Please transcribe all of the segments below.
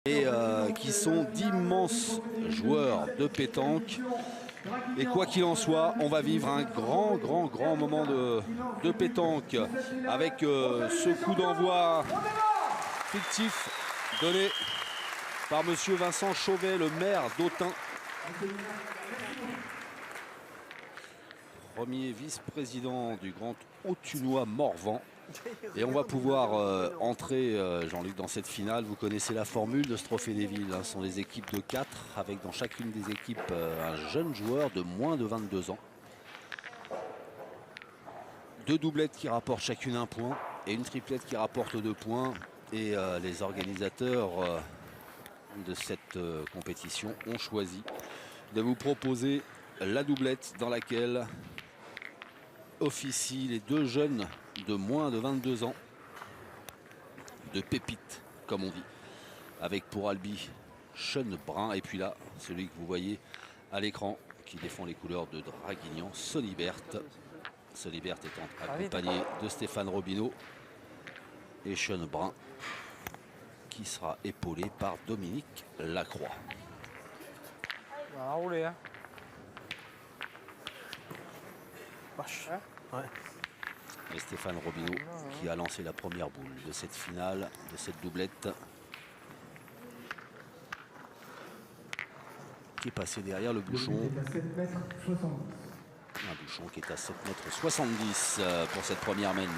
et qui sont d'immenses joueurs de pétanque. Et quoi qu'il en soit, on va vivre un grand moment de pétanque avec ce coup d'envoi fictif donné par monsieur Vincent Chauvet, le maire d'Autun. Premier vice-président du Grand Autunois Morvan. Et on va pouvoir entrer, Jean-Luc, dans cette finale. Vous connaissez la formule de ce trophée des villes. Ce sont des équipes de 4, avec dans chacune des équipes un jeune joueur de moins de 22 ans. 2 doublettes qui rapportent chacune 1 point et une triplette qui rapporte 2 points. Et les organisateurs de cette compétition ont choisi de vous proposer la doublette dans laquelle officient les 2 jeunes de moins de 22 ans, de pépites comme on dit, avec pour Albi Sean Brun, et puis là celui que vous voyez à l'écran qui défend les couleurs de Draguignan, Solibert. Solibert étant accompagné de Stéphane Robineau et Sean Brun qui sera épaulé par Dominique Lacroix. On va rouler, hein. Vache. Ouais. Et Stéphane Robineau qui a lancé la première boule de cette finale, de cette doublette, qui est passé derrière le bouchon. Un bouchon qui est à 7,70 m pour cette première mène.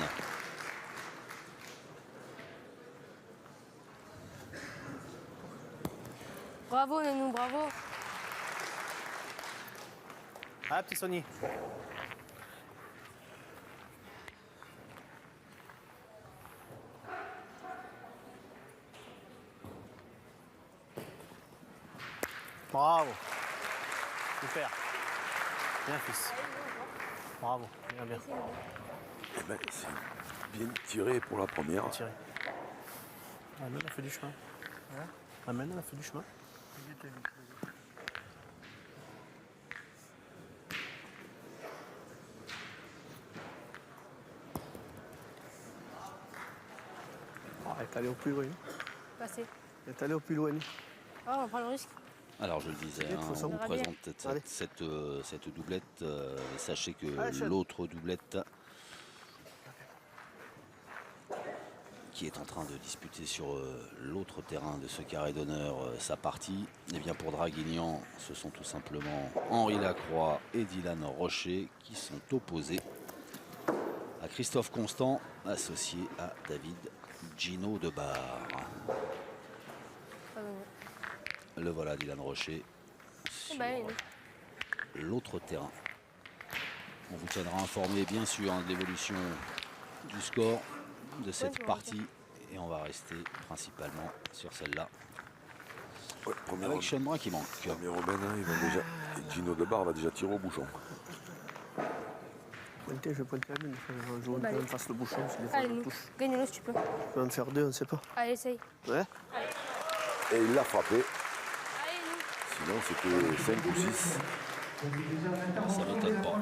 Bravo Nenou, bravo. Ah, petit Sony. Bravo. Super. Bien, fils. Bravo. Bien, bien. Eh ben, c'est bien tiré pour la première. Tiré. Amène a fait du chemin. Ouais. Amène a fait du chemin. Oh, elle est allée au plus loin. Passez. Elle est allée au plus loin. Oh, on prend le risque. Alors je le disais, C'est bien, on ça vous va présente Allez. cette doublette. Et sachez que Allez, Sean. l'autre doublette qui est en train de disputer sur l'autre terrain de ce carré d'honneur sa partie, et bien pour Draguignan, ce sont tout simplement Henri Lacroix et Dylan Rocher qui sont opposés à Christophe Constant, associé à David Gino Debar. Ah, bon. Le voilà, Dylan Rocher, Eh sur ben, l'autre terrain. On vous tiendra informé, bien sûr, de l'évolution du score de cette partie. Et on va rester principalement sur celle-là. Ouais, première Avec Sean Brun qui manque. Premier Robin, il va déjà. Et Gino Debar va déjà tirer au bouchon. Pointer, je vais pointer la mine. Je joue Bah, quand même allez. face le bouchon. Si des fois Allez, je nous. touche. Gagne-le si tu peux. Je peux en faire 2, on ne sait pas. Allez, essaye. Ouais. Et il l'a frappé. Allez, nous. Sinon, c'était 5 ou 6. Ça m'étonne pas.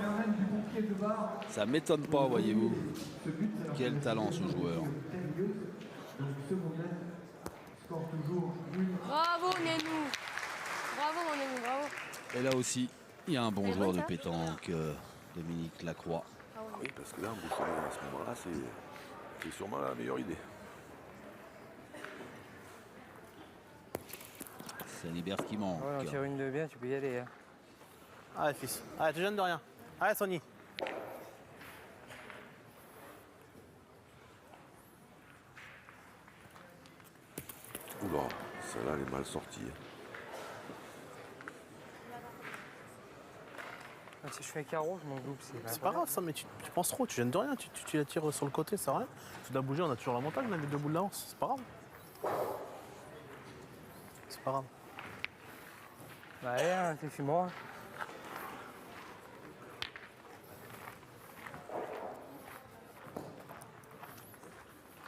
Ça m'étonne pas, voyez-vous. Quel talent ce joueur. Bravo Nenou. Bravo mon Nenou, bravo. Et là aussi, il y a un bon Elle est joueur bonne, de ça pétanque, Dominique Lacroix. Ah ouais. Oui, parce que là, un bouchonnet à ce moment-là, c'est sûrement la meilleure idée. C'est Libert qui manque. Ouais, on tire une de bien, tu peux y aller. Hein. Allez, fils. Allez, tu gênes de rien. Allez, Sony. Oula, celle-là, elle est mal sortie. Ah, si je fais un carreau, je m'en loupe. C'est pas grave ça, mais tu penses trop, tu gênes de rien, tu la tires sur le côté, ça sert à rien. Tu dois bouger, on a toujours la montagne, on a les 2 boules d'avance, c'est pas grave. C'est pas grave. Bah, allez, hein, c'est moi.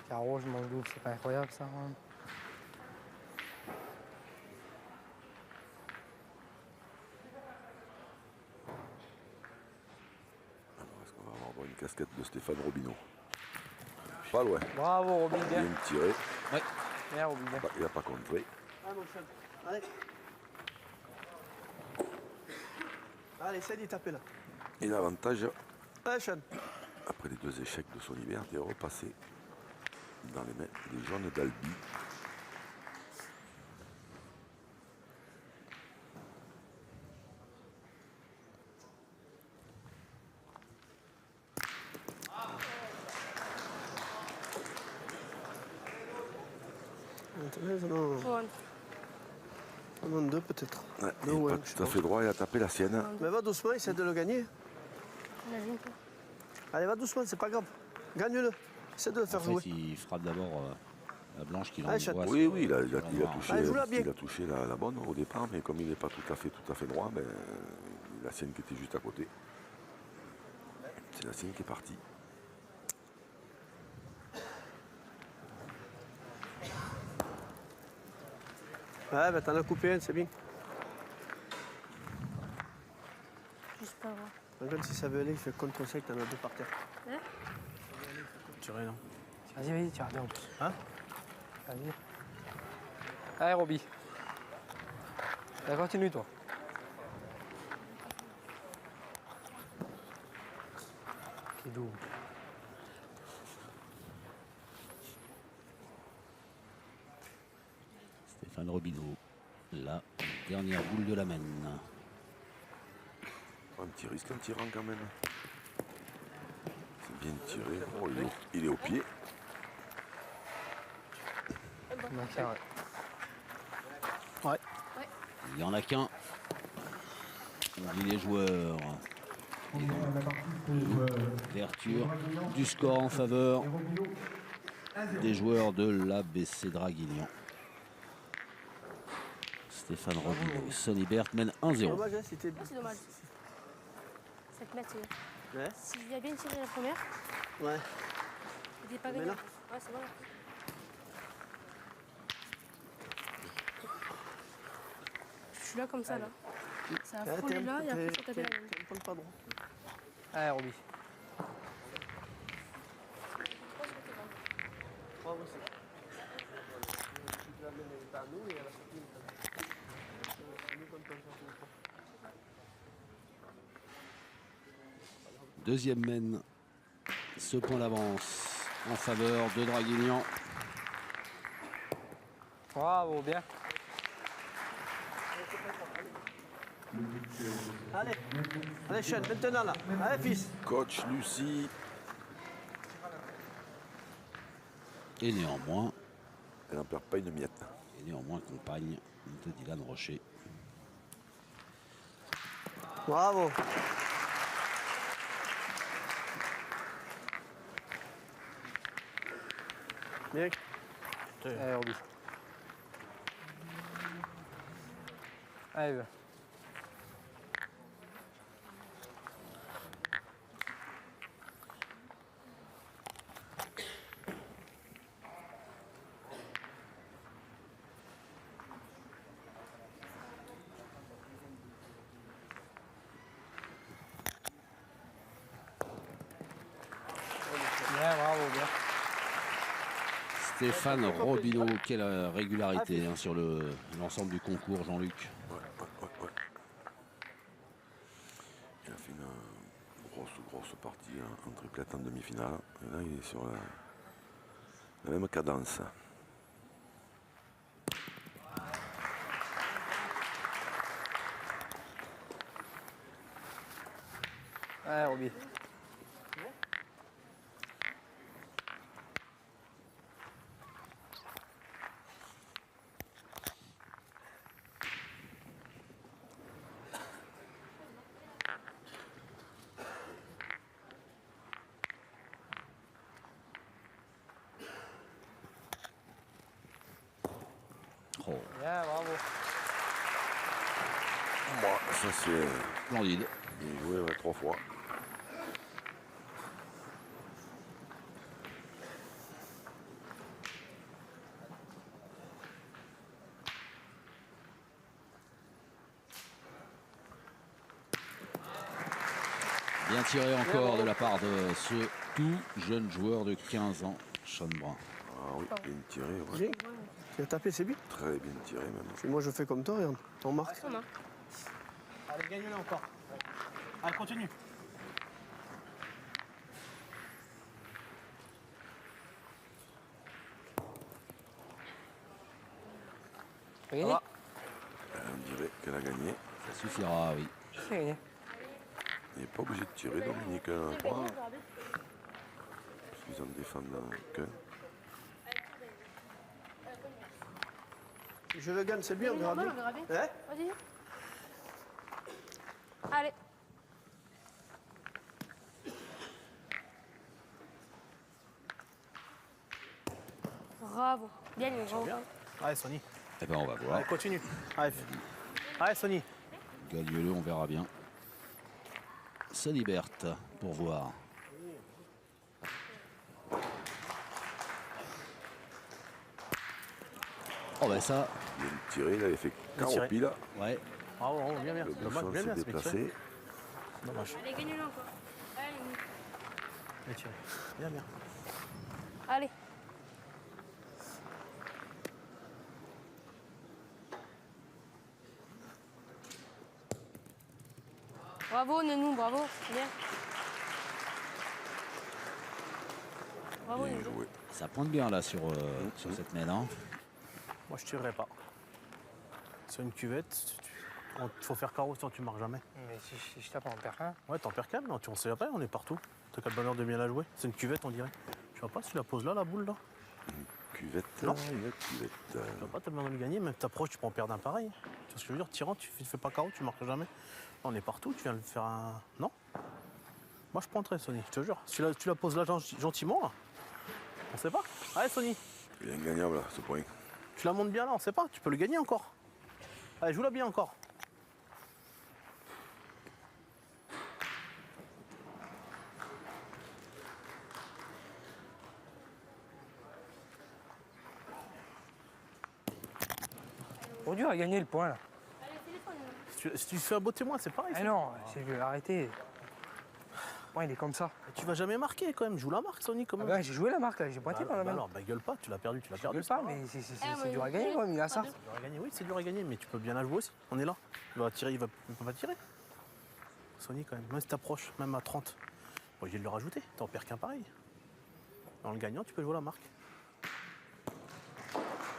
Carreau, je m'en loupe, c'est pas incroyable ça. Hein. Est-ce qu'on va avoir une casquette de Stéphane Robineau? Pas loin. Bravo Robin, bien. Bien tiré. Ouais. Bien Robin, bien. Il n'a pas contré. Ah mon Sean. Allez. Allez, essaye d'y taper là. Et l'avantage, Allez, Sean. après les 2 échecs de son hiver, de repasser dans les mains des jaunes d'Albi. Non, Faut un. non, 2 peut-être. Ouais, Deux il ou n'est un, pas je sais tout à pas. fait droit, il a tapé la sienne. Mais va doucement, essaie de le gagner. Imagine toi. Allez, va doucement, c'est pas grave. Gagne-le. Essaie de le faire En jouer. fait, il frappe d'abord la blanche qui Allez, l'envoie. Oui, sur oui, il a la noire. touché, Allez, joue-la bien. il a touché la bonne au départ, mais comme il n'est pas tout à fait droit, ben, la sienne qui était juste à côté. C'est la sienne qui est partie. Ouais, bah t'en as coupé un, c'est bien. Juste pas voir. Regarde si ça veut aller, il fait contre sec, t'en as 2 par terre. Vas-y, vas-y, tu vas bien. Hein? Vas-y. Allez, Roby. Allez, continue, toi. Qui double. Stéphane Robineau, la dernière boule de la main. Un petit risque en tirant quand même. C'est bien tiré. Oh, il est au pied. Maintien, ouais. Ouais. Il n'y en a qu'un. On dit les joueurs. L'ouverture du score en faveur des joueurs de l'ABC Draguignan. Stéphane Robineau et Sonny Berthe mènent 1-0. Dommage, hein, c'était. C'est dommage. Cette match, Ouais. s'il a bien tiré la première, Ouais. il n'était pas Mais gagné. là. Ouais, c'est bon. Je suis là comme ça, là. Ça a Ouais, frôlé là et après ça t'es tapé la main. un peu pas droit. Allez, Roby. Ouais, ouais, c'est. La main est à nous et elle a sorti une table. C'est nous comme ça, ça. Deuxième mène. Ce point d'avance en faveur de Draguignan. Bravo, bien. Allez, allez, Sean, maintenant là. Allez, fils. Coach Lucie. Et néanmoins, Elle n'en perd pas une miette. compagne de Dylan Rocher. Bravo. Bien. Allez, Roby. Allez, va. Bien, bravo, bien. Stéphane Robineau, quelle régularité hein, sur l'ensemble du concours, Jean-Luc. Ouais. Il a fait une grosse partie en triplette en demi-finale. Et là, il est sur la même cadence. Allez, Roby. Oh, Bien, bravo. Bon, ça c'est. splendide. Il jouait 3 fois. Bien tiré encore de la part de ce tout jeune joueur de 15 ans, Sean Brun. Ah oui, bien tiré. Ouais. Bien. Il a tapé, c'est bien. Très bien tiré même. Et moi, je fais comme toi, regarde. On marque. On a. Allez, gagne-le encore. Allez, continue. Regardez. va. On dirait qu'elle a gagné. Ça suffira, oui. C'est gagné. Il n'est pas obligé de tirer, Dominique, un point. Parce qu'ils en défendent qu'un. Je le gagne, c'est bien, on verra bien. On verra bien. Hein? Vas-y. Allez. Bravo. Bien, bravo. Bien. Allez, Sony. Eh ben, on va voir. Allez, continue. Allez, allez Sony. Gagne-le, on verra bien. Sonny Berthe, pour voir. Oh ben ça, Bien tiré, il avait fait carreau tiré. pile. ouais. Bravo, bravo, bien, bien. Le Dommage, bouchon bien, s'est bien, c'est bien tiré. déplacé. Dommage, Allez, gagne-le encore. Allez. bien tiré. Bien, bien. Allez. Bravo, Nenou, bravo. Bien. Bravo, Bien Nenou. joué. Ça pointe bien là sur cette main. Hein. Moi, je tirerai pas. C'est une cuvette. Il faut faire carreau, sinon tu marques jamais. Mais si je tape en perd un. Ouais, t'en perds qu'un, non, tu en sais après, on est partout. T'as qu'à le bonheur de bien la jouer. C'est une cuvette, on dirait. Tu vois pas si tu la poses là, la boule, là? Cuvette, Non. une cuvette. Tu vois pas, t'as le bonheur de le gagner, même que t'approches, tu peux en perdre un pareil. Tu vois ce que je veux dire? Tirant, tu fais pas carreau, tu marques jamais. Là, on est partout, tu viens de faire un. Non? Moi, je prendrais, Sony, je te jure. Si tu la poses là gentiment, là, on sait pas. Allez, Sony, Bien gagnable, là, ce point. tu la montes bien là, on sait pas, tu peux le gagner encore. Allez, joue-la bien encore. Trop dur à gagner le point là. Allez, téléphone. Si tu fais un beau témoin, c'est pareil. Ah non, c'est je vais arrêter. Moi, il est comme ça. Tu vas jamais marquer quand même. Joue la marque, Sony, quand Ah même. bah, j'ai joué la marque là, j'ai pointé par la main. alors, gueule pas, tu l'as perdu, tu l'as Je perdu. gueule c'est pas, grave. mais c'est Ah, dur à mais- gagner quand même, il a ça. C'est dur à gagner, oui, c'est dur à gagner, mais tu peux bien la jouer aussi. On est là. Il va tirer, il peut pas tirer. Sony, quand même, même si t'approches, même à 30, bon, il est de le rajouter. T'en perds qu'un pareil. En le gagnant, tu peux jouer la marque.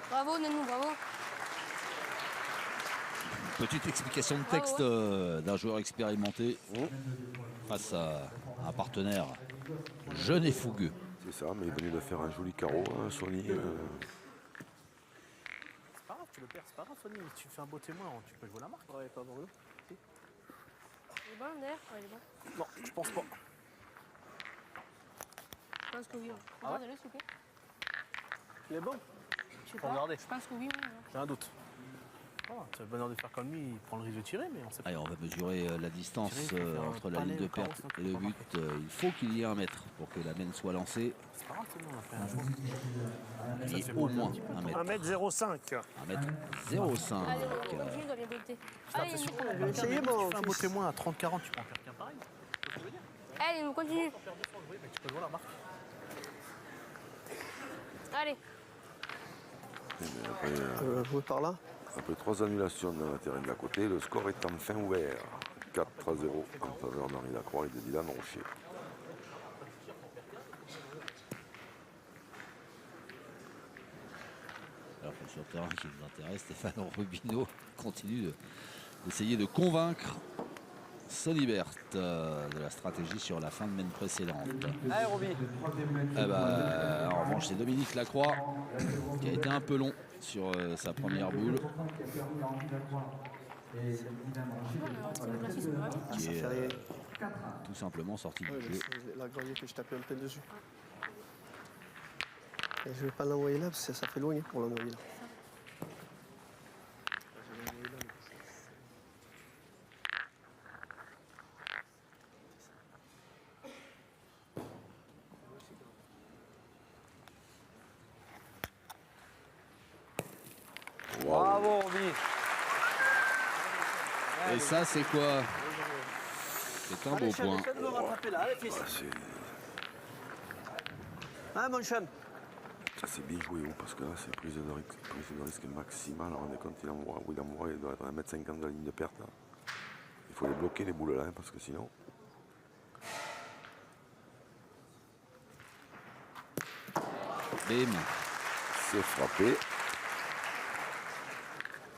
Bravo, Nenou, bravo. Petite explication de texte d'un joueur expérimenté face à un partenaire jeune et fougueux. C'est ça, mais il est venu de faire un joli carreau, hein, Sony. C'est pas grave, tu le perds, c'est pas grave, Sony. Si tu fais un beau témoin, tu peux jouer la marque. Ouais, pas brûlé. Il est bon, d'ailleurs? Ouais, il est bon. Non, je pense pas. Je pense que oui. Ah ouais? Regardez-le, s'il vous plaît. Il est bon. Je sais Faut pas. regarder. Je pense que oui, oui. J'ai un doute. C'est le bonheur de faire comme lui, il prend le risque de tirer, mais on sait pas. Allez, on va mesurer la distance Tirer, il faut faire un entre la palais ligne de au carreau, perte sinon et tu le peux but. pas Il faut qu'il y ait 1 mètre pour que la main soit lancée. C'est pas grave, c'est bon, on a fait un jour. Il y fait ait pas au le moins petit peu. 1 mètre. 1m05. 1 mètre 0,5. Allez, on continue, on doit bien dompter. Allez, Si Nenou. tu Essayez, fais mon un beau fils. témoin à 30-40, tu peux en faire qu'un pareil. Allez, on continue. Tu peux jouer la marque. Allez. Jouer par là. Après 3 annulations dans le terrain de la côté, le score est enfin ouvert. 4-0 en faveur d'Henri Lacroix et de Dylan Rocher. Alors que sur le terrain qui nous intéresse, Stéphane Robineau continue d'essayer de convaincre Sonny Berthe de la stratégie sur la fin de main précédente. Allez, Roby. Eh ben, en revanche, c'est Dominique Lacroix qui a été un peu long sur sa première boule, qui est tout simplement sorti Ouais, du jeu. la grande que je tapais un peu dessus. Et je vais pas l'envoyer là parce que ça fait loin hein, pour l'envoyer là. Bravo, Roby. Et ça, c'est quoi? C'est un beau point. Essaie de me rattraper là, allez fils. Ah, c'est- Hein mon chum? Ça c'est bien joué haut parce que là c'est prise de risque maximale. On est compte, il envoie, il doit être à 1,50 m de la ligne de perte. Là. Il faut les bloquer les boules là hein, parce que sinon. Bim. C'est frappé.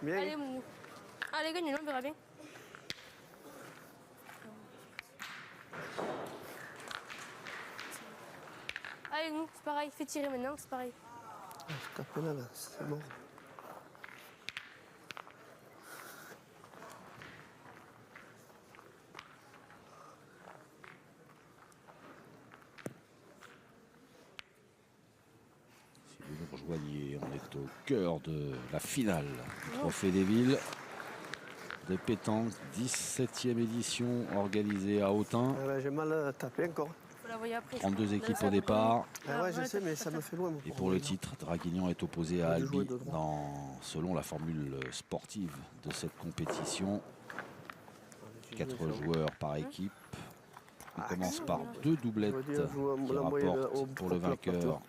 Bien. Allez, Moumou. Allez, gagne, on verra bien. Allez, nous, c'est pareil. Fais tirer maintenant, c'est pareil. Je tape là, c'est mort. Si vous nous rejoignez, on est au cœur de la finale du Trophée des villes de pétanque, 17e édition organisée à Autun. Ah ouais, j'ai mal tapé encore. Faut la voir après. 32 équipes au départ. Ah ouais, je sais, mais ça me fait loin. Et pour le titre, Draguignan est opposé à De jouer Albi de droit. selon la formule sportive de cette compétition. 4 joueurs par équipe. On commence par 2 doublettes Je veux dire, jouer qui la moyenne au rapportent pour le propre vainqueur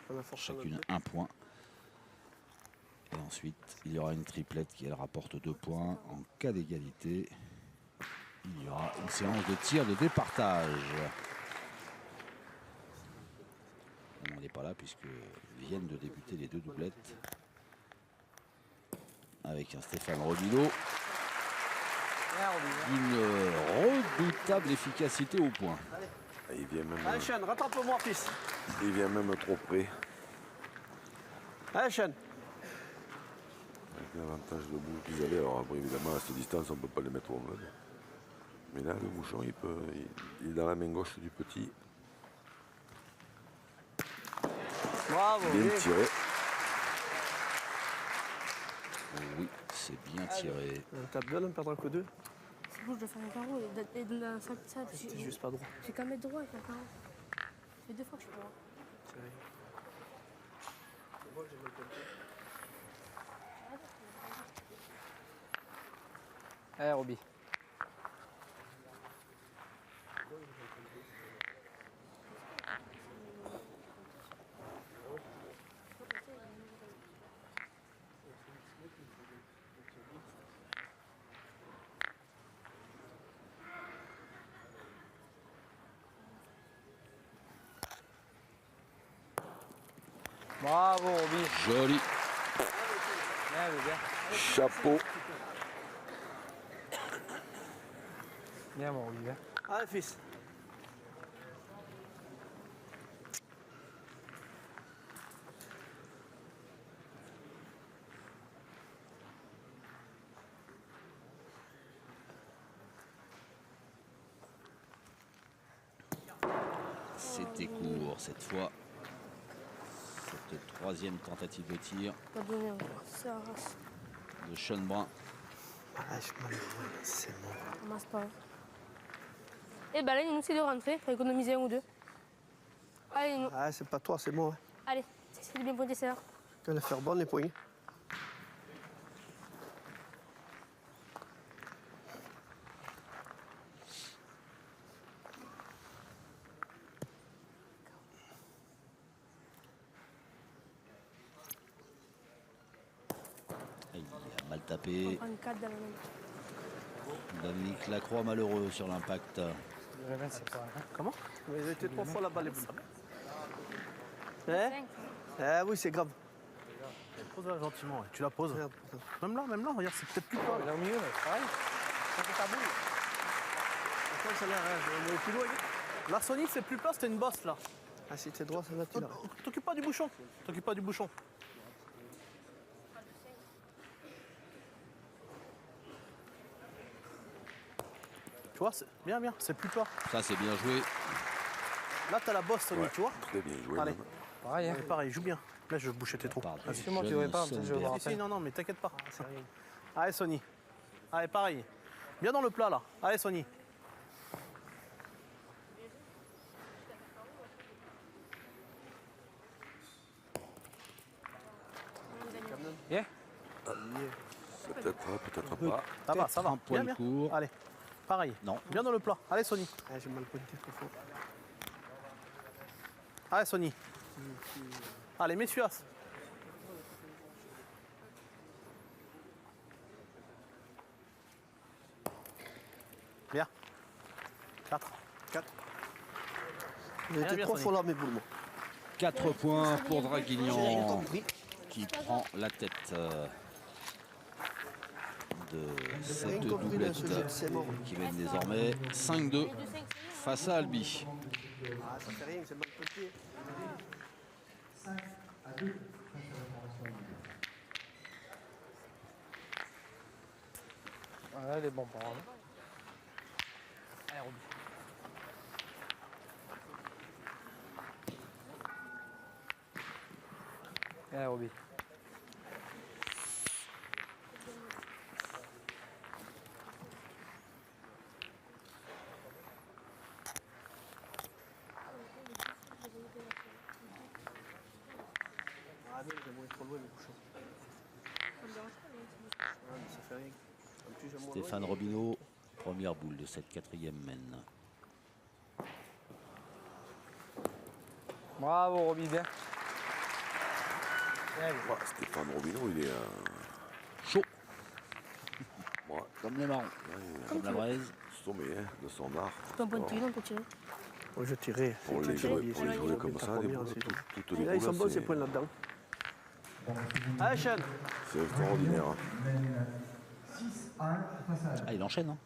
On a forcé chacune 1 point. Et ensuite, il y aura une triplette qui elle rapporte 2 points. En cas d'égalité, il y aura une séance de tir de départage. On n'est pas là puisque viennent de débuter les 2 doublettes. Avec un Stéphane Robilo. D'une redoutable efficacité au point. Il vient même, Allez, Sean, rattrape-moi, fils. il vient même trop près. Allez, Sean. Avec l'avantage de bout qu'ils avaient. Alors après, évidemment, à cette distance, on ne peut pas les mettre au mode. Mais là, le bouchon, il est dans la main gauche du petit. Bravo. Bien tiré. Oui, c'est bien tiré. On tape deux, on perdra que deux. C'est bon, je dois faire un carreau. Et dans ça, C'est juste pas droit. j'ai qu'à mettre droit avec un carreau. Ça fait 2 fois que je peux voir. Allez, Roby. Bravo, Roby. Joli. Bien, bien. Chapeau. Bien, mon Roby. Bien. Allez, fils. C'était court cette fois. Cette 3e tentative de tir Pas donné encore. Ça rase. de Sean Brun. Ah, je mal. C'est mort. On masse pas. Et bah là, il nous c'est de rentrer. Faut économiser 1 ou 2. Allez, nous. Ah, c'est pas toi, c'est moi. Allez, c'est de bien pointer ça. Tu vas les faire bonne, les poignées. Il a mal tapé. On prend 4 dans la main. Dominique Lacroix malheureux sur l'impact. Le remède, c'est pas. Comment Mais ils étaient 3 fois là-bas, les boules. Eh 5. Ah oui, c'est grave. Pose-la gentiment, ouais. Tu la poses. Regarde. Même là, regarde, c'est peut-être plus plat. Il est au milieu, mais pareil. Ça fait ta boule. Attends, ça a l'air, on est plus loin. La Sony, c'est plus plat, c'était une bosse là. Ah, si t'es droit, celle-là, tu l'as. T'occupe pas du bouchon. T'occupe pas du bouchon. Tu vois, bien, c'est plus plat. Ça c'est bien joué. Là, t'as la bosse, Sony, Ouais, tu vois. très bien joué. Allez. même. Pareil, hein. Et pareil, joue bien. Là, je bouchais tes trous. Pardon. Si moi, tu devrais pas, Jeune je vais voir Si, après. non, mais t'inquiète pas. Allez, Sony. Allez, pareil. Bien dans le plat, là. Allez, Sony. Bien. Peut-être pas. Ça va, ça va. Un poil Bien, bien. court. Allez, pareil. Non. Bien dans le plat. Allez, Sony. Ah, j'ai mal pointé trop fort. Allez, Sony. Allez, mets celui-là. Bien. 4. 4. Bien, J'ai été bien, 3 Sony. fois là, mes boules, moi. 4 points pour J'ai rien Draguignan compris. qui prend la tête de cette Rien compris dans doublette ce jeu de c'est mort. qui mène désormais 5-2 face à Albi. Ah, ça fait rien, c'est mal petit. Ouais, elle est bon pour moi. Allez, Roby. Allez, Roby. Ah non, j'aimerais trop loin, mes couchons. Ah, mais ça fait rien. En plus, j'aime moins Stéphane loin. Robineau, première boule de cette 4e mène. Bravo, Roby, bien. Allez. Ouais, Stéphane Robineau, il est. Chaud, Ouais, comme les marrons, comme la braise. sommet hein, de son art. Ton point de tir, on peut tirer. Oh, je tirais. Pour les jouer comme ça, les boules, toutes les Là, ils sont boules, bons, ces points là-dedans. Allez, Sean. c'est extraordinaire. Hein. Ah, il enchaîne. Hein.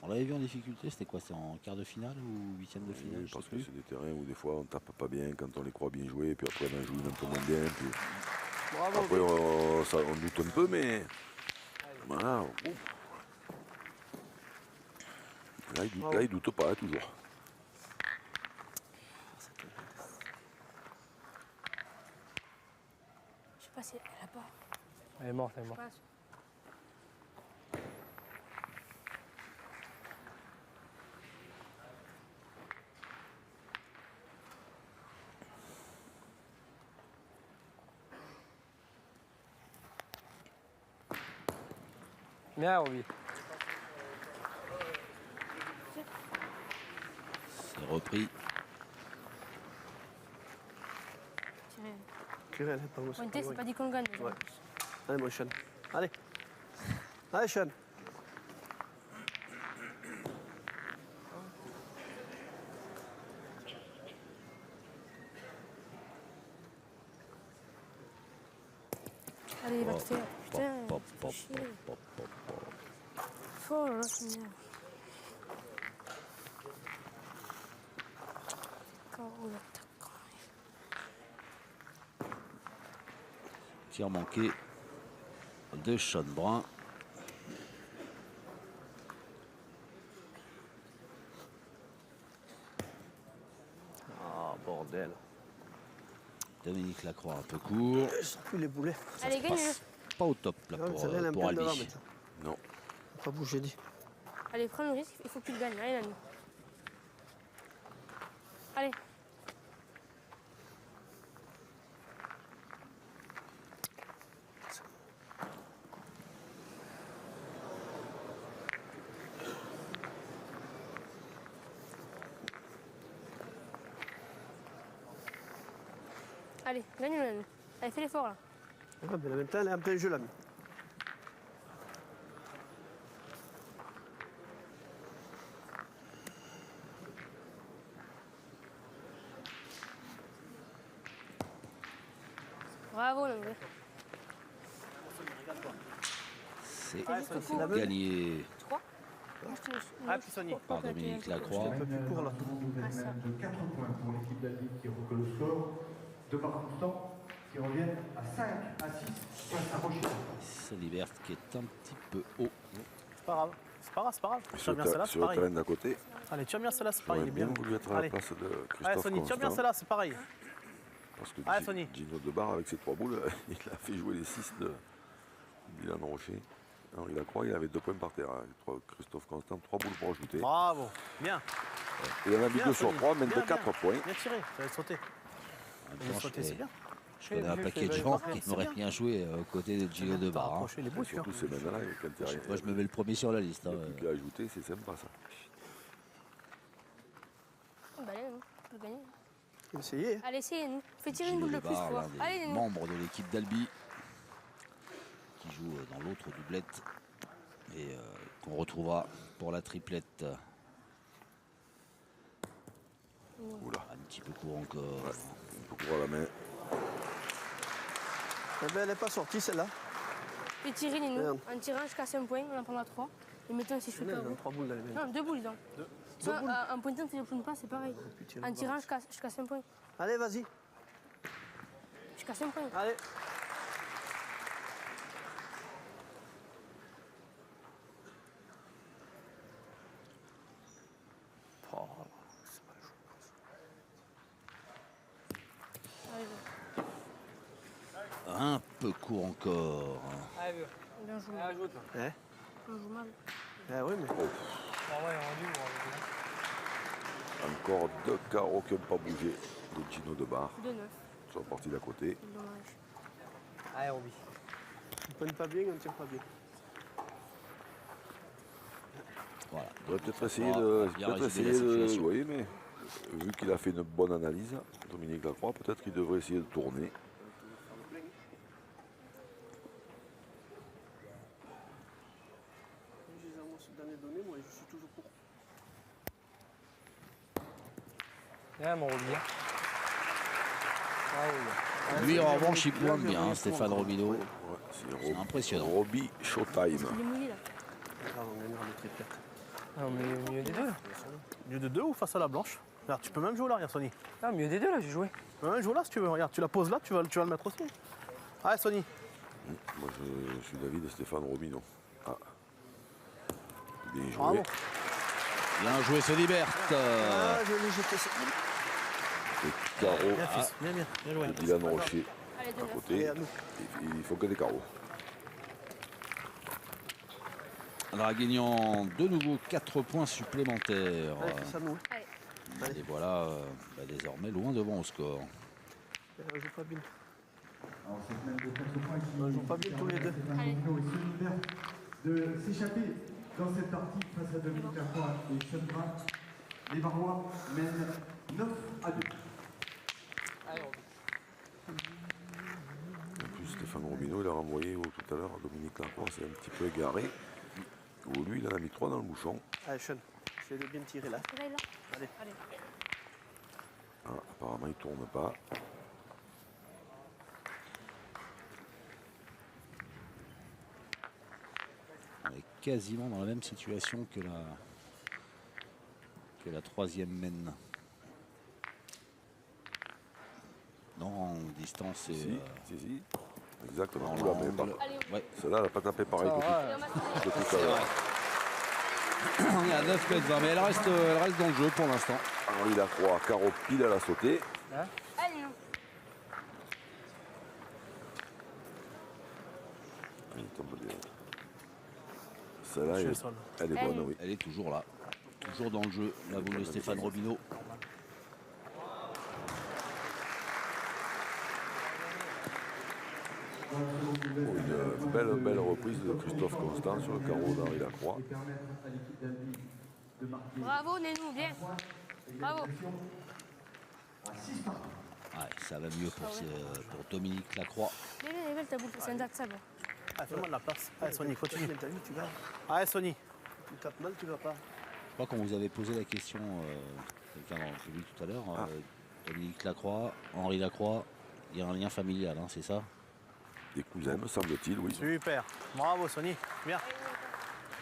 On l'avait vu en difficulté, c'était quoi? C'était en quart de finale ou 8e de finale? Oui, je parce sais que plus. c'est des terrains où des fois on tape pas bien quand on les croit bien joués, puis après on en joue un peu moins bien. Puis Bravo. après on doute un peu, mais voilà. Là, il doute pas, toujours. Je sais pas si elle a pas. Elle est morte, elle est morte. Passe. Bien, Roby. C'est repris. Tirer. Curé, elle est pas où, c'est Pointer, pas c'est loin. pas dit qu'on gagne. déjà. Ouais. Allez, mon Sean. Allez. Allez, Sean. Allez, il va te faire. Putain, Pop, pop, chier. pop, pop, pop. Oh là là, c'est merde. Carreau d'attaquant. Tir manqué de Sean Brun. Ah, bordel. Dominique Lacroix un peu court. Je sens plus les boulets. Allez, gagne-le. Passe pas au top là Non, ça vient un pour peu Albi. devant maintenant. Non. Pas bouger, dit. Allez, prends le risque, il faut que tu le gagnes. Allez, Nani. Allez. Allez, gagne-le, Nani. Allez, fais l'effort là. Ouais, mais en même temps, elle est en plein jeu, l'ami. Bravo, Nani. C'est juste pour gagné 3. Ah, puis Sony. par Dominique Lacroix. Un peu plus court, là. Ah, ça. de 4 points pour l'équipe d'Albi qui recolle le score. De par constant qui reviennent à 5 à 6 face à Rocher. Salivert qui est un petit peu haut. C'est pas grave. C'est pas grave, c'est pas grave. Sur Tire bien celle-là, c'est sur le pareil. terrain d'à côté, Allez, tire bien celle-là, c'est pareil. j'aurais Il est bien bien. voulu être à la Allez. place de Allez, Christophe Sony, tire bien Constant. celle-là, c'est pareil. Parce que Allez, Sony. Gino Debar, avec ses 3 boules, il a fait jouer les 6 de Dylan Rocher. Henri Lacroix, il avait 2 points par terre. Hein. Christophe Constant, 3 boules pour ajouter. Bravo. Bien. Il en a mis Bien, 2 sur Sony. 3, mène de Bien, 4 bien. points. Bien tiré, ça va sauter. Il va sauter, c'est bien. Je connais un paquet de gens qui n'auraient rien joué aux côtés de Gino T'as Debar. Hein. rapproché les beaux, celui-là. Surtout ces mènes-là, quand il y a rien. Moi je me mets le premier sur la liste. Hein. Il y a plus qu'à ajouter, c'est sympa ça. Bah, allez, non. Tu peux gagner. Essayez. Allez, essayez-nous. Fais tirer une Gilles boule de plus, Lébar, toi. l'un des Allez, nous. membres de l'équipe d'Albi, qui joue dans l'autre doublette et qu'on retrouvera pour la triplette. Oula, Un petit peu court encore. un peu court à la main. Eh ben, elle n'est pas sortie celle-là. Fais tirer, nous. Merde. En tirant jusqu'à 5 points, on en prendra 3. Et maintenant, si je fais Elle pas. donne 3 boules dans les mains. Non, 2 boules, donc. Soit, en pointant, si je ne pointe pas, c'est pareil. En tirant jusqu'à 5 points. Allez, vas-y. Jusqu'à 5 points. Allez. Oh, c'est pas le Allez, vas-y. Un peu court encore. Bien joué. Eh On joue mal. oui, mais. Encore 2 carreaux qui n'ont pas bougé de Gino de Bar 2-9. sur la partie d'à côté. Dommage. Allez, Roby. On pointe pas bien, on tire pas bien. Voilà. Il aurait peut-être essayé Ah, de. bien Peut-être résumé essayer la de. situation. Oui, mais vu qu'il a fait une bonne analyse, Dominique Lacroix, peut-être qu'il devrait essayer de tourner. Dans les données, moi, je suis toujours pour. Mon Roby. Lui, en revanche, il pointe bien, hein, Stéphane Romino. Ouais, C'est impressionnant. Roby Showtime. Il est mouillé, là. Ah, on gagnera le triplette. Ah, au milieu des deux. Mieux de 2 ou face à la blanche? Regarde, tu peux même jouer là, regarde Sony. Ah, au milieu des deux, là, j'ai joué. Tu peux même jouer là si tu veux. Regarde, tu la poses là, tu vas le mettre aussi. Allez, Sony. Moi, je suis d'avis de Stéphane Romino. Ah. Bien joué. Bravo. Bien joué, Sony Berthe. Ah, je l'ai jeté ça. Et carreau Bien, fils. Bien, bien. Bien joué. de Dylan Rocher Allez, à 2-9. côté. Allez, à nous. Il faut que des carreaux. Draguignan, de nouveau 4 points supplémentaires. Allez, fais ça nous. Et voilà, désormais loin devant au score. On joue pas bien. Alors, c'est même de 4 points qui On joue pas bien tous les deux. Allez. de s'échapper dans cette partie face à Dominique Lacroix et Sean Brun. Les Barois mènent 9-2. En plus, Stéphane Romino, il a renvoyé tout à l'heure Dominique Lacroix, c'est un petit peu égaré. Où lui, il en a mis 3 dans le bouchon. Allez, Sean. J'essaie de bien tirer là. Là, là. Allez. Allez. Ah, apparemment, il tourne pas. On est quasiment dans la même situation que la troisième mène. Non, en distance et Si. Exactement. dans Oula, mais l'angle. pas- Allez, Ouais. Celle-là, elle n'a pas tapé pareil Ça que va. tout à l'heure. On est à 9 mètres 20, mais elle reste dans le jeu pour l'instant. Henri Lacroix, carreau pile à la sautée. Allez, non. Il tombe bien. Celle-là, Sur le elle, sol. elle est bonne, oui. Elle est toujours là. Toujours dans le jeu, la boule de Stéphane Romino. Une belle reprise de Christophe Constant sur le carreau d'Henri Lacroix. Et permettre à l'équipe d'Albi de marquer Bravo, Nénou, bien. Bravo. à 6 partout. Ouais, ça va mieux pour Dominique Lacroix. Bien, elle est belle ta boule. C'est un date ça, bon. Allez, fais-moi de la place. Allez, Sony, continue. Tu vas. Allez, Sony. Tu tapes mal, tu vas pas. Je crois qu'on vous avait posé la question, quelqu'un dans le public tout à l'heure, Dominique Lacroix, Henri Lacroix, il y a un lien familial, hein, c'est ça? Des cousins, me semble-t-il, oui. Super. Bravo, Sony. Bien.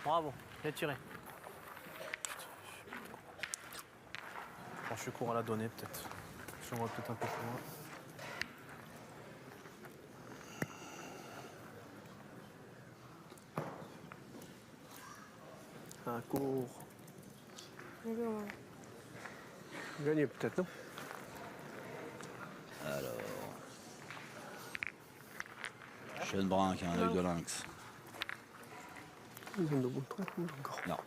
Bravo. Bien tiré. Bon, je suis court à la donner, peut-être. Je vois peut-être un peu plus loin. Un court. Bien joué, ouais. Gagné, peut-être, non? Sean Brun qui a un œil de lynx. Ils ont de bons trucs, encore. Non.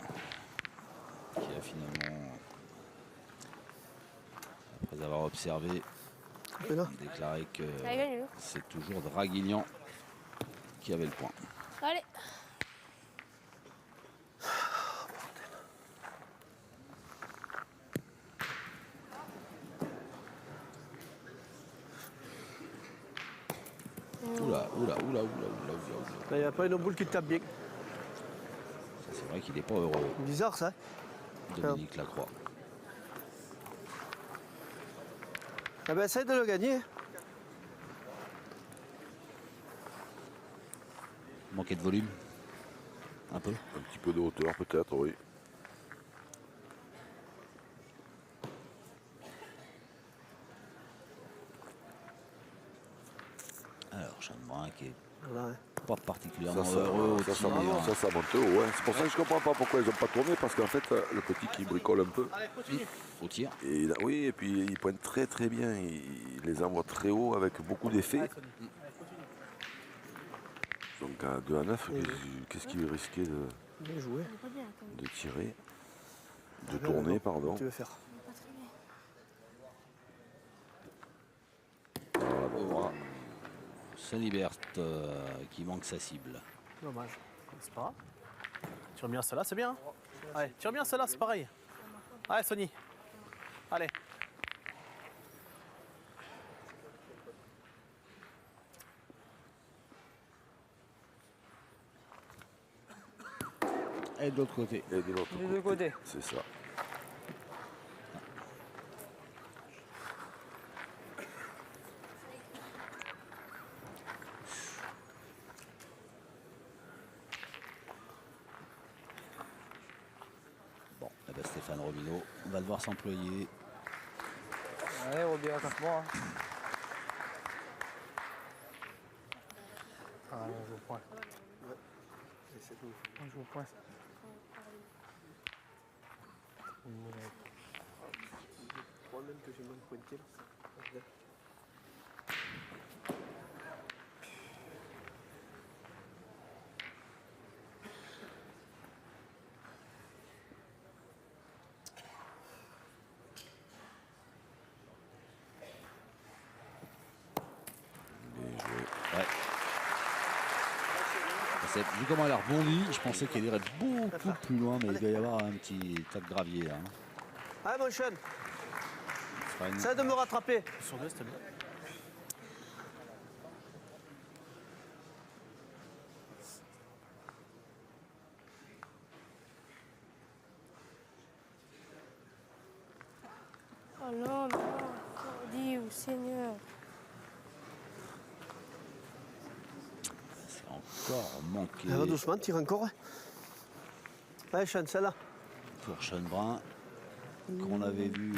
Qui a finalement, après avoir observé, Et là, déclaré que Allez, gagne, hein. c'est toujours Draguignan qui avait le point. Allez. Oula, oula, oula, oula, oula. Là, il n'y a pas une boule qui te tape bien. Ça, c'est vrai qu'il n'est pas heureux, Bizarre ça. Dominique Lacroix. Ah ben essaye de le gagner. Manquer de volume. Un peu. Un petit peu de hauteur peut-être, oui. Alors, Sean Brun qui est Voilà, hein. pas particulièrement Ça, heureux au ça, tir. ça monte haut, ouais. C'est pour ça que je comprends pas pourquoi ils n'ont pas tourné, parce qu'en fait, le petit qui bricole un peu. Allez, continue. Au tir. Et oui, et puis il pointe très très bien. Il les envoie très haut avec beaucoup d'effets. Allez, Sonny. Allez, continue. Donc à 2 à 9, qu'est-ce qu'il risquait Bien joué. de tirer, de tourner, pardon. Tu veux faire. Voilà. Sonny Berthe qui manque sa cible. Dommage. C'est pas grave. Tire bien celle-là, c'est bien. Hein. Allez, tire bien celle-là, c'est pareil. Allez, Sonny. Allez. Et de l'autre côté. Et de l'autre Des deux côtés. c'est ça. Bon, eh ben, Stéphane Robineau, on va devoir s'employer. Ouais, Roby, attaque-moi. Hein. Ah, on joue au point. On joue au point. Même que j'ai moins de pointiers là. Bien joué. Ouais. Vu comment elle a rebondi, je pensais qu'elle irait beaucoup plus loin, mais il doit y avoir un petit tas de gravier là. Hein. Allez, mon Sean. C'est pas une- Essaye de me rattraper. Sur deux, c'était bien. Oh non, mais non. Dis, oh Seigneur. C'est encore manqué Va doucement, tire encore. Allez, Sean, celle-là. pour Sean Brun, qu'on avait vu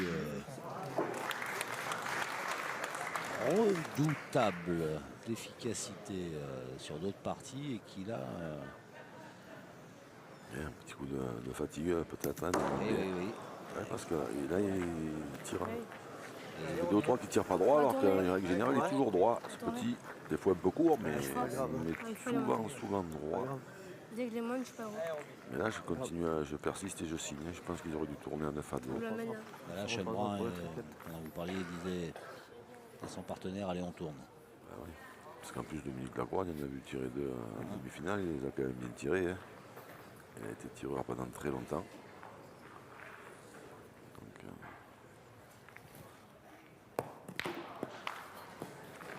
redoutable d'efficacité sur d'autres parties et qui là. Et un petit coup de fatigue peut-être. Hein, Oui, oui, oui. ouais, parce que là, il tire. Il y a 2 ou 3 qui ne tirent pas droit, alors qu'en règle générale, il est toujours droit. C'est petit, des fois un peu court, mais souvent droit. Dès que je les monte, je suis pas heureux. Mais là, je continue, je persiste et je signe. Je pense qu'ils auraient dû tourner à 9 à 2. Je l'amène là. Là, Sean Brun, pendant que vous parliez, disait à son partenaire, allez, on tourne. Ah oui. Parce qu'en plus, Dominique Lacroix, il en a vu tirer 2 en demi-finale. Il les a quand même bien tirés. Hein. Il a été tireur pendant très longtemps. Donc,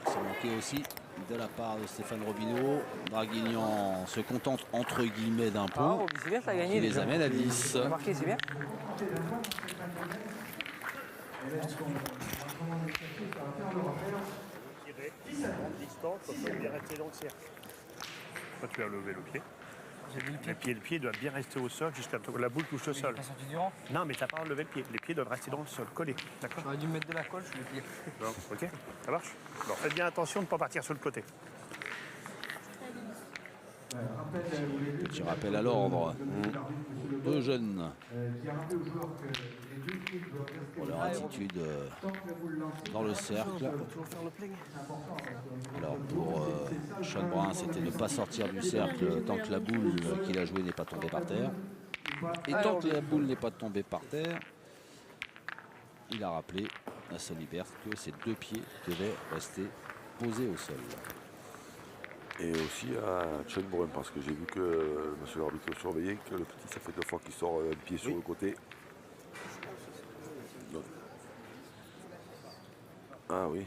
C'est manqué aussi de la part de Stéphane Robineau. Draguignan se contente entre guillemets d'un Ah, point Roby, c'est bien, ça a gagné. qui les déjà. amène à 10. T'as marqué, c'est bien. Tirer en distance, ça peut bien rester dans le cercle. Quand tu as levé le pied, le pied doit bien rester au sol jusqu'à ce que la boule touche le sol. T'as sorti du rang. Non, mais tu n'as pas relevé le pied. Les pieds doivent rester dans le sol, collés. D'accord. J'aurais dû me mettre de la colle, je suis le pied. Bon, ok, ça marche. Alors faites bien attention de ne pas partir sur le côté. Petit rappel à l'ordre. Deux jeunes pour leur attitude dans le cercle. Alors pour Sean Brun, c'était ne pas sortir du cercle tant que la boule qu'il a jouée n'est pas tombée par terre. Et tant que la boule n'est pas tombée par terre, il a rappelé à Sonny Berthe que ses 2 pieds devaient rester posés au sol. et aussi à Sean Brun, parce que j'ai vu que monsieur l'arbitre surveillait, que le petit, ça fait 2 fois qu'il sort un pied sur le côté. Donc. Ah oui.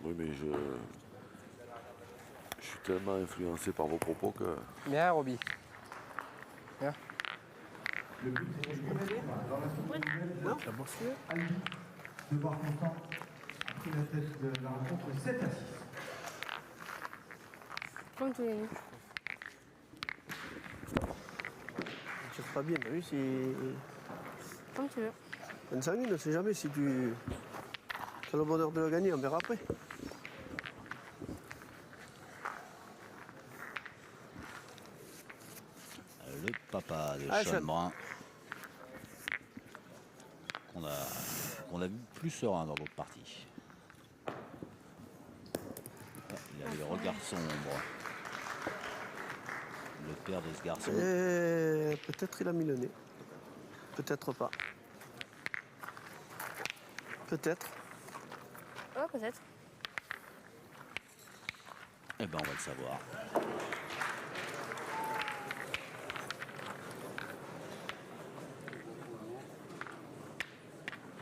Oui, mais je suis tellement influencé par vos propos que... Bien, Roby. Le but est de gagner dans la seconde nouvelle. Tu as bossé. Albi de Bar-Constant a pris la tête de la rencontre 7 à 6. Comme tous les nuits. Tu tires pas bien, t'as vu, c'est... Comme tu veux. Une sanguine, on ne sait jamais si tu as le bonheur de le gagner, on verra après. Le papa de Ah, Sean Sean. Brun. Qu'on a vu plus serein dans l'autre partie. Ah, il a le regard sombre. Le père de ce garçon. Et peut-être il a mis le nez. Peut-être pas. Peut-être. Oh, peut-être. Eh ben, on va le savoir.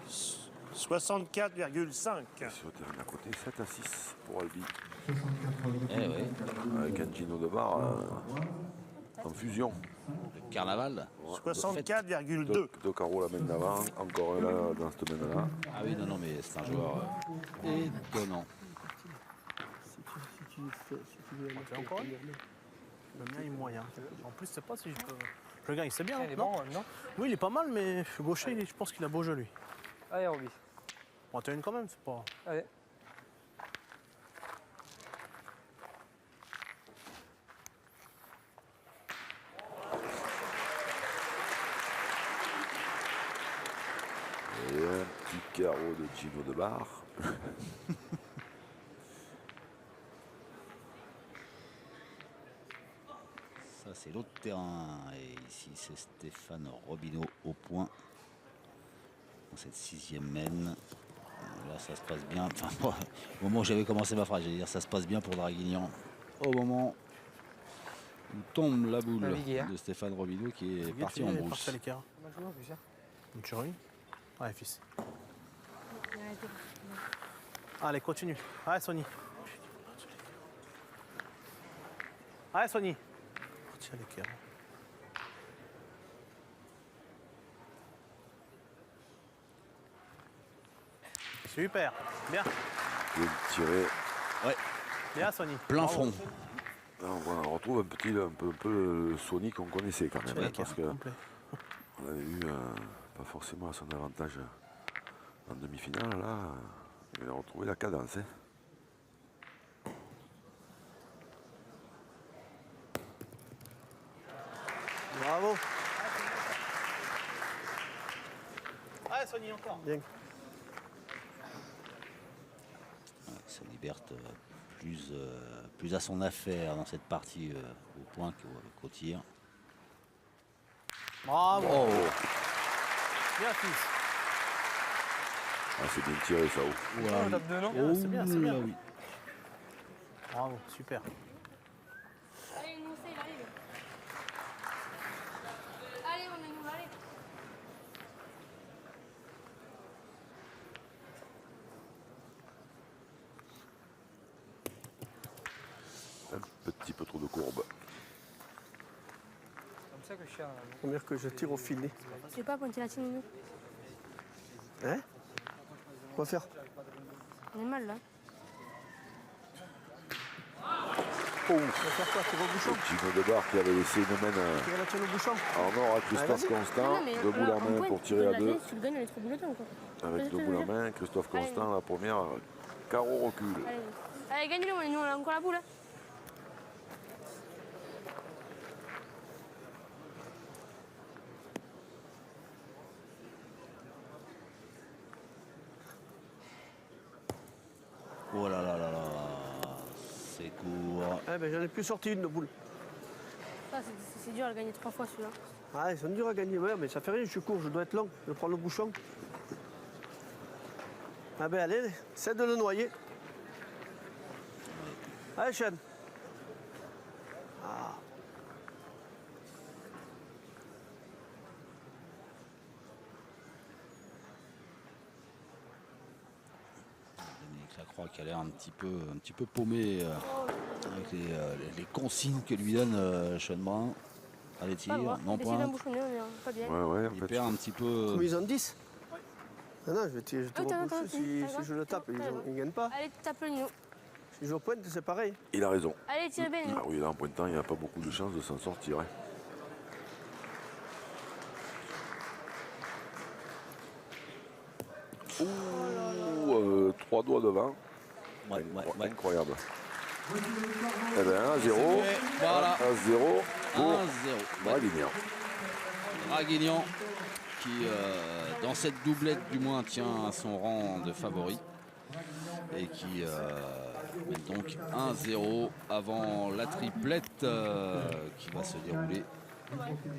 – 64,5. Sur le terrain d'à côté, 7 à 6 pour Albi. 64 Eh oui, Avec un Gino de Bar en fusion. le carnaval. 64,2. Deux carreaux la main d'avant, encore un là dans cette main-là. Ah oui, non, mais c'est un joueur étonnant. Si tu veux Tu as encore un? Le mien est moyen. En plus, je sais pas si je peux. Je le gagne, c'est bien. Il est non bon, non? Oui, il est pas mal, mais gaucher, je pense qu'il a beau jeu lui. Allez, Roby. Bon, t'as une quand même, c'est pas. Allez. Et un petit carreau de Gino de Bar. Ça, c'est l'autre terrain. Et ici, c'est Stéphane Robineau au point. Dans cette 6e mène. Là, ça se passe bien. Enfin, moi, au moment où j'avais commencé ma phrase, j'allais dire ça se passe bien pour Draguignan. Au moment où tombe la boule Naviguer. de Stéphane Robineau qui est Figuier, parti en il est brousse. parti à l'écart. Une tuerie. Ouais, fils. Allez, continue. Allez, Sony. Allez, Sony. Parti à l'écart. Super. Bien. Bien tiré. Bien, Sony. Plein Bravo. front. Là, on retrouve un peu le Sony qu'on connaissait quand même. Ouais, Hein, parce que Complet. on avait eu pas forcément à son avantage en demi-finale. Là, il a retrouvé la cadence. Hein. Bravo. Allez, Sony, encore. Bien. Sonny Berthe plus à son affaire dans cette partie au point qu'au tir. Bravo. Oh, Bien, fils. Ah, c'est bien tiré ça. Oh. voilà, oui. Tape de non? Bien, c'est bien, c'est bien. Là, oui. Bravo, super. Allez, nous, il arrive. Allez, on est nous, allez. Un petit peu trop de courbe. Comme ça que je suis à... Première que je tire au filet. Tu veux pas pointer la tienne, nous? Hein? Quoi faire? On est mal, là. Oh, on va faire quoi? Tirer au bouchon? Gino de Bar qui avait laissé une main Tirer la tienne au bouchon? en or à Christophe vas-y. Constant. Non, mais Debout là, la en main point, pour tu tirer donnes à la 2. tête, tu le gagnes, elle est trop boulotte, quoi. Avec Je te debout la jure. main, Christophe Allez. Constant, la première, carreau recul. Allez, allez gagne-le, on est nous, on a encore la boule. Hein. Oh là là là là. C'est court. Eh ben, j'en ai plus sorti une de boule. Ça, c'est dur à le gagner 3 fois, celui-là. Ah, ils sont durs à gagner, ouais, mais ça fait rien, je suis court, je dois être long. Je prends le bouchon. Ah ben allez, essaie de le noyer. Allez, Sean. Ah. Dominique crois qu'elle a l'air un petit peu paumée avec les consignes que lui donne Sean Brun. Allez, tire, non Essaye point. d'embouchonner, on est pas bien. Ouais, en Il fait, perd un petit peu. Comme ils ont 10. Ah non, je te Attends, repousse. Si attends, je le tape, ils ne gagnent pas. Allez, tape le Nino. Si je pointe, c'est pareil. il a raison. Allez, tire bien, Nino. Ah oui, là, en pointant, il n'y a pas beaucoup de chances de s'en sortir. Hein. Ouh, 3 doigts devant. Ouais. Incroyable. Eh bien, 1-0. Voilà. 1-0 pour 1-0. Draguignan. Draguignan qui, dans cette doublette du moins, tient à son rang de favori. Et qui mène donc 1-0 avant la triplette qui va se dérouler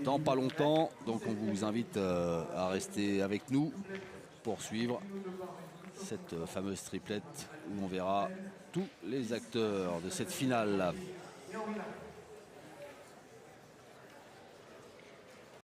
dans pas longtemps. Donc on vous invite à rester avec nous pour suivre cette fameuse triplette où on verra tous les acteurs de cette finale.